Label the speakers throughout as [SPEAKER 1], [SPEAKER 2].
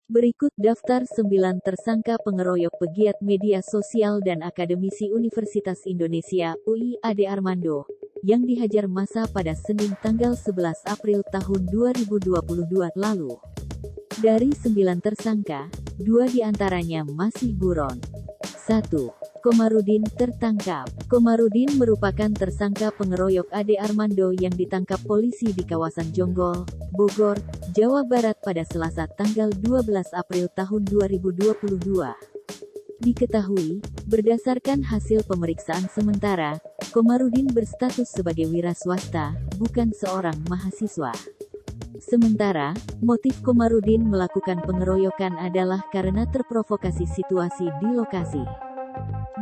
[SPEAKER 1] Berikut daftar 9 tersangka pengeroyok pegiat media sosial dan akademisi Universitas Indonesia (UI) Ade Armando, yang dihajar massa pada Senin tanggal 11 April tahun 2022 lalu. Dari 9 tersangka, 2 diantaranya masih buron. 1. Komarudin tertangkap. Komarudin merupakan tersangka pengeroyok Ade Armando yang ditangkap polisi di kawasan Jonggol, Bogor, Jawa Barat pada Selasa tanggal 12 April tahun 2022. Diketahui, berdasarkan hasil pemeriksaan sementara, Komarudin berstatus sebagai wira swasta, bukan seorang mahasiswa. Sementara, motif Komarudin melakukan pengeroyokan adalah karena terprovokasi situasi di lokasi.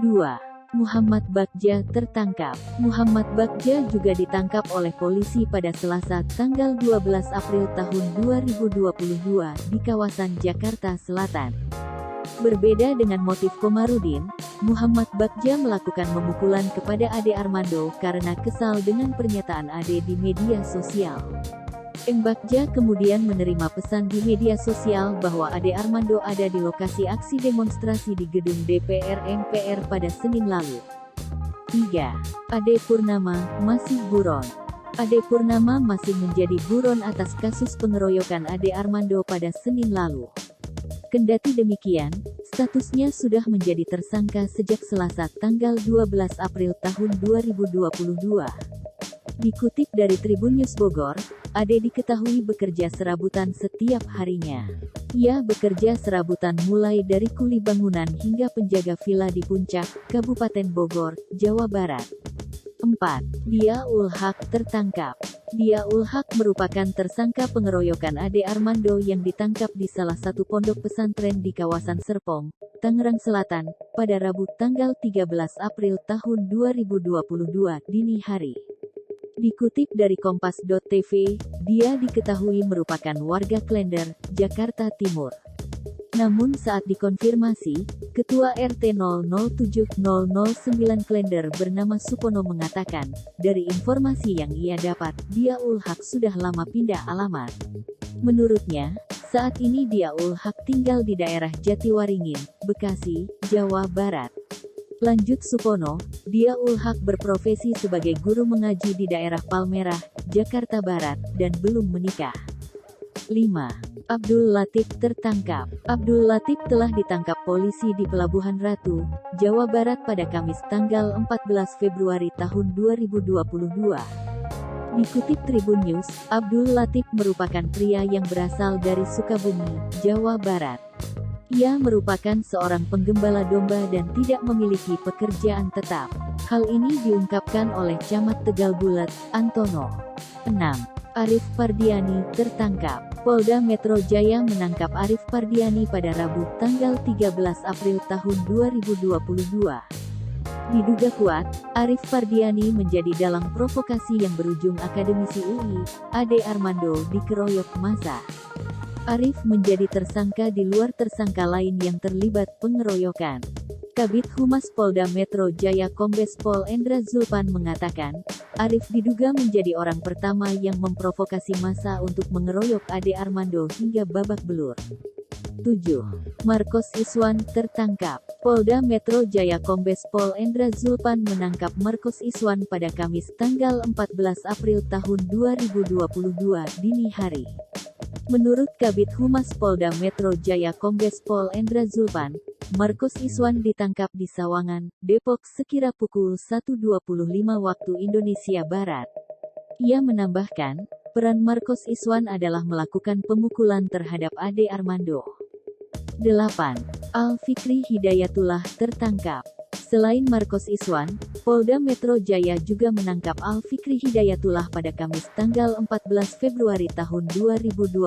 [SPEAKER 1] 2. Muhammad Bagja tertangkap. Muhammad Bagja juga ditangkap oleh polisi pada Selasa tanggal 12 April tahun 2022 di kawasan Jakarta Selatan. Berbeda dengan motif Komarudin, Muhammad Bagja melakukan memukulan kepada Ade Armando karena kesal dengan pernyataan Ade di media sosial. Bagja kemudian menerima pesan di media sosial bahwa Ade Armando ada di lokasi aksi demonstrasi di gedung DPR MPR pada Senin lalu. 3. Ade Purnama masih buron. Ade Purnama masih menjadi buron atas kasus pengeroyokan Ade Armando pada Senin lalu. Kendati demikian, statusnya sudah menjadi tersangka sejak Selasa tanggal 12 April tahun 2022. Dikutip dari Tribun News Bogor, Ade diketahui bekerja serabutan setiap harinya. Ia bekerja serabutan mulai dari kuli bangunan hingga penjaga villa di Puncak, Kabupaten Bogor, Jawa Barat. 4. Dia Ul Haq tertangkap. Dia Ul Haq merupakan tersangka pengeroyokan Ade Armando yang ditangkap di salah satu pondok pesantren di kawasan Serpong, Tangerang Selatan, pada Rabu tanggal 13 April tahun 2022 dini hari. Dikutip dari Kompas.tv, dia diketahui merupakan warga Klender, Jakarta Timur. Namun saat dikonfirmasi, Ketua RT 007009 Klender bernama Supono mengatakan, dari informasi yang ia dapat, Dia Ul Haq sudah lama pindah alamat. Menurutnya, saat ini Dia Ul Haq tinggal di daerah Jatiwaringin, Bekasi, Jawa Barat. Lanjut Supono, Dia Ul Haq berprofesi sebagai guru mengaji di daerah Palmerah, Jakarta Barat, dan belum menikah. 5. Abdul Latif tertangkap. Abdul Latif telah ditangkap polisi di Pelabuhan Ratu, Jawa Barat pada Kamis tanggal 14 Februari tahun 2022. Dikutip Tribun News, Abdul Latif merupakan pria yang berasal dari Sukabumi, Jawa Barat. Ia merupakan seorang penggembala domba dan tidak memiliki pekerjaan tetap. Hal ini diungkapkan oleh Camat Tegal Bulet, Antono. 6. Arif Pardiani tertangkap. Polda Metro Jaya menangkap Arif Pardiani pada Rabu tanggal 13 April tahun 2022. Diduga kuat, Arif Pardiani menjadi dalang provokasi yang berujung akademisi UI, Ade Armando dikeroyok massa. Arif menjadi tersangka di luar tersangka lain yang terlibat pengeroyokan. Kabid Humas Polda Metro Jaya Kombes Pol Endra Zulpan mengatakan, Arif diduga menjadi orang pertama yang memprovokasi massa untuk mengeroyok Ade Armando hingga babak belur. 7. Marcos Iswan tertangkap. Polda Metro Jaya Kombes Pol Endra Zulpan menangkap Marcos Iswan pada Kamis tanggal 14 April tahun 2022 dini hari. Menurut Kabid Humas Polda Metro Jaya Kombes Pol Endra Zulpan, Marcos Iswan ditangkap di Sawangan, Depok sekira pukul 1.25 waktu Indonesia Barat. Ia menambahkan, peran Marcos Iswan adalah melakukan pemukulan terhadap Ade Armando. 8. Al-Fikri Hidayatullah tertangkap. Selain Marcos Iswan, Polda Metro Jaya juga menangkap Al-Fikri Hidayatullah pada Kamis tanggal 14 Februari tahun 2022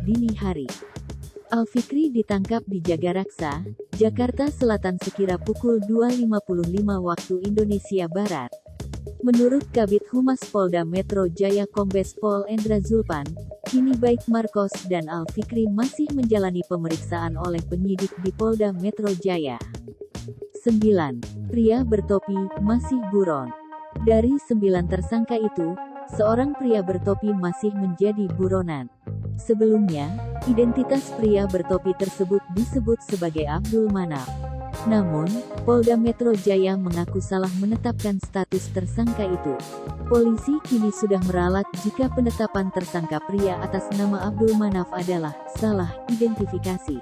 [SPEAKER 1] dini hari. Al-Fikri ditangkap di Jagaraksa, Jakarta Selatan sekira pukul 2.55 waktu Indonesia Barat. Menurut Kabid Humas Polda Metro Jaya Kombes Pol Endra Zulpan, kini baik Marcos dan Al-Fikri masih menjalani pemeriksaan oleh penyidik di Polda Metro Jaya. 9. Pria bertopi masih buron. Dari 9 tersangka itu, seorang pria bertopi masih menjadi buronan. Sebelumnya, identitas pria bertopi tersebut disebut sebagai Abdul Manaf. Namun, Polda Metro Jaya mengaku salah menetapkan status tersangka itu. Polisi kini sudah meralat jika penetapan tersangka pria atas nama Abdul Manaf adalah salah identifikasi.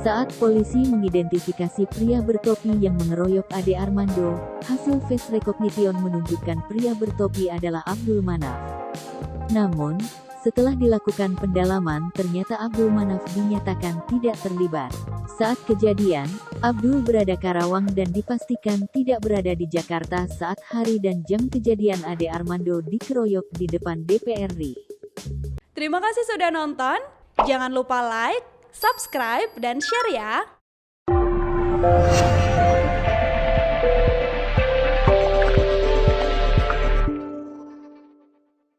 [SPEAKER 1] Saat polisi mengidentifikasi pria bertopi yang mengeroyok Ade Armando, hasil face recognition menunjukkan pria bertopi adalah Abdul Manaf. Namun, setelah dilakukan pendalaman ternyata Abdul Manaf dinyatakan tidak terlibat. Saat kejadian, Abdul berada Karawang dan dipastikan tidak berada di Jakarta saat hari dan jam kejadian Ade Armando dikeroyok di depan DPR RI.
[SPEAKER 2] Terima kasih sudah nonton, jangan lupa like, subscribe, dan share ya!